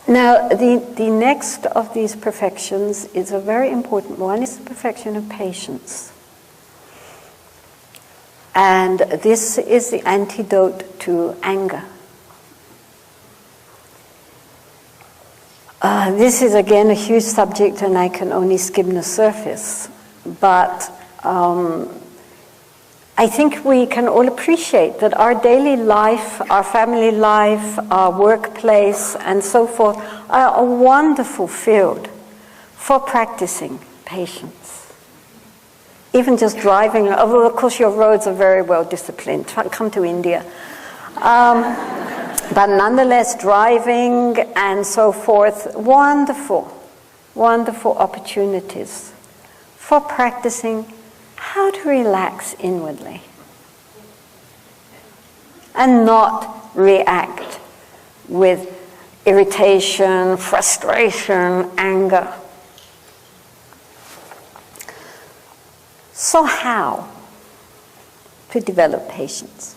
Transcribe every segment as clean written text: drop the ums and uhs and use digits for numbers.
Now, the next of these perfections is a very important one. It's the perfection of patience. And this is the antidote to anger. This is again a huge subject, and I can only skim the surface. But I think we can all appreciate that our daily life, our family life, our workplace, and so forth are a wonderful field for practicing patience. Even just driving, although of course your roads are very well disciplined. Come to India. But nonetheless, driving and so forth, wonderful, wonderful opportunities for practicing how to relax inwardly and not react with irritation, frustration, anger. So how to develop patience?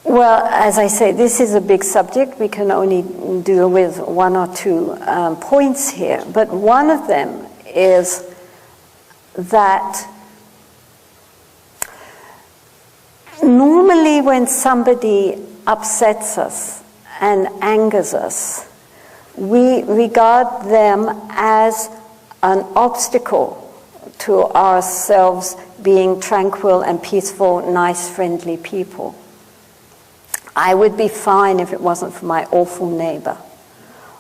Well, as I say, this is a big subject. We can only deal with one or two points here. But one of them is that normally when somebody upsets us and angers us, we regard them as an obstacle to ourselves being tranquil and peaceful, nice, friendly people. I would be fine if it wasn't for my awful neighbor,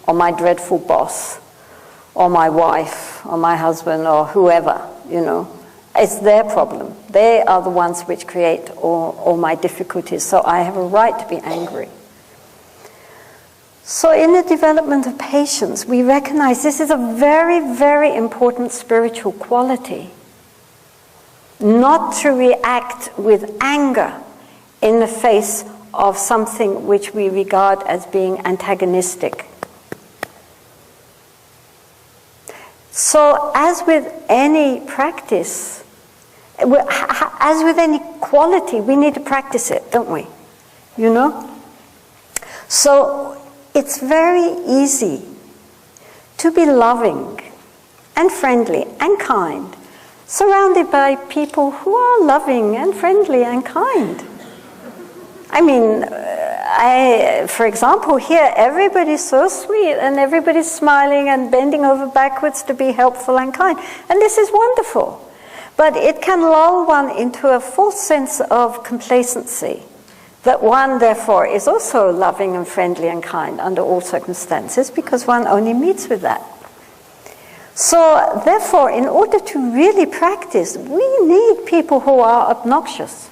or my dreadful boss, or my wife, or my husband, or whoever, you know. It's their problem. They are the ones which create all my difficulties, so I have a right to be angry. So in the development of patience, we recognize this is a very, very important spiritual quality. Not to react with anger in the face of something which we regard as being antagonistic. So as with any practice, as with any quality, we need to practice it, don't we? You know? So it's very easy to be loving and friendly and kind, surrounded by people who are loving and friendly and kind. I mean, for example, here everybody's so sweet and everybody's smiling and bending over backwards to be helpful and kind. And this is wonderful. But it can lull one into a false sense of complacency, that one, therefore, is also loving and friendly and kind under all circumstances because one only meets with that. So, therefore, in order to really practice, we need people who are obnoxious.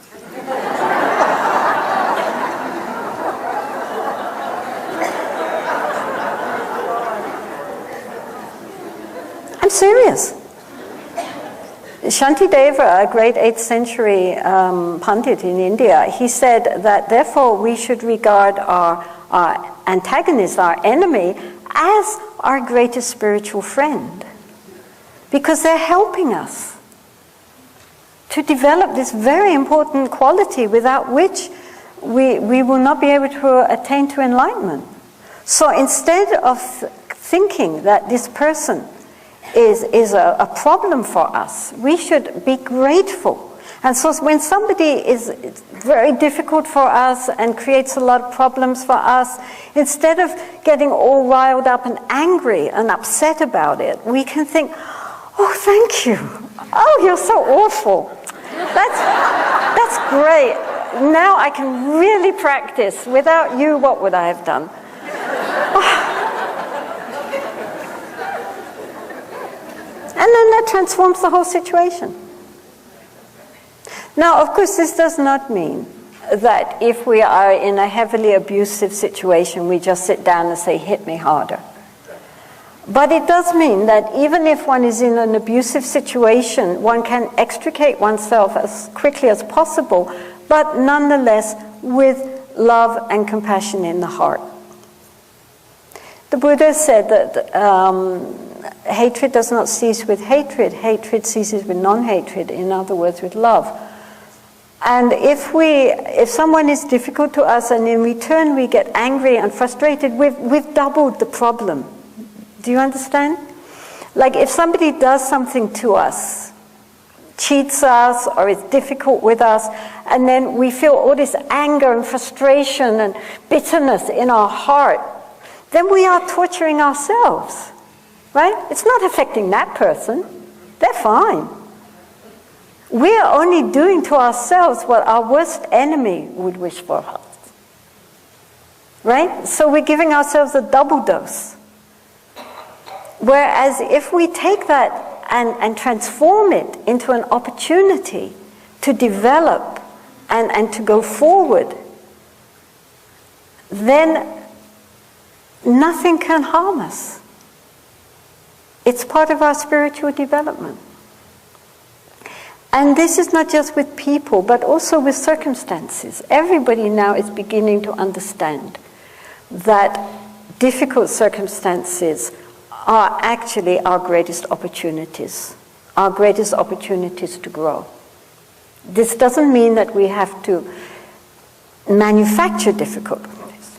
I'm serious. Shantideva, a great 8th century Pandit in India, he said that therefore we should regard our antagonist, our enemy, as our greatest spiritual friend. Because they're helping us to develop this very important quality without which we will not be able to attain to enlightenment. So instead of thinking that this person is a problem for us, we should be grateful. And so when somebody is very difficult for us and creates a lot of problems for us, instead of getting all riled up and angry and upset about it, we can think, oh, thank you. Oh, you're so awful. That's great. Now I can really practice. Without you, what would I have done? And then that transforms the whole situation. Now, of course, this does not mean that if we are in a heavily abusive situation, we just sit down and say, hit me harder. But it does mean that even if one is in an abusive situation, one can extricate oneself as quickly as possible, but nonetheless with love and compassion in the heart. The Buddha said that hatred does not cease with hatred. Hatred ceases with non-hatred, in other words, with love. And if someone is difficult to us and in return we get angry and frustrated, we've doubled the problem. Do you understand? Like if somebody does something to us, cheats us or is difficult with us, and then we feel all this anger and frustration and bitterness in our heart, then we are torturing ourselves, right? It's not affecting that person. They're fine. We are only doing to ourselves what our worst enemy would wish for us, right? So we're giving ourselves a double dose. Whereas if we take that and transform it into an opportunity to develop and to go forward, then nothing can harm us. It's part of our spiritual development. And this is not just with people, but also with circumstances. Everybody now is beginning to understand that difficult circumstances are actually our greatest opportunities to grow. This doesn't mean that we have to manufacture difficulties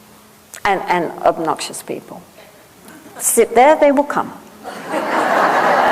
and obnoxious people. Sit there, they will come.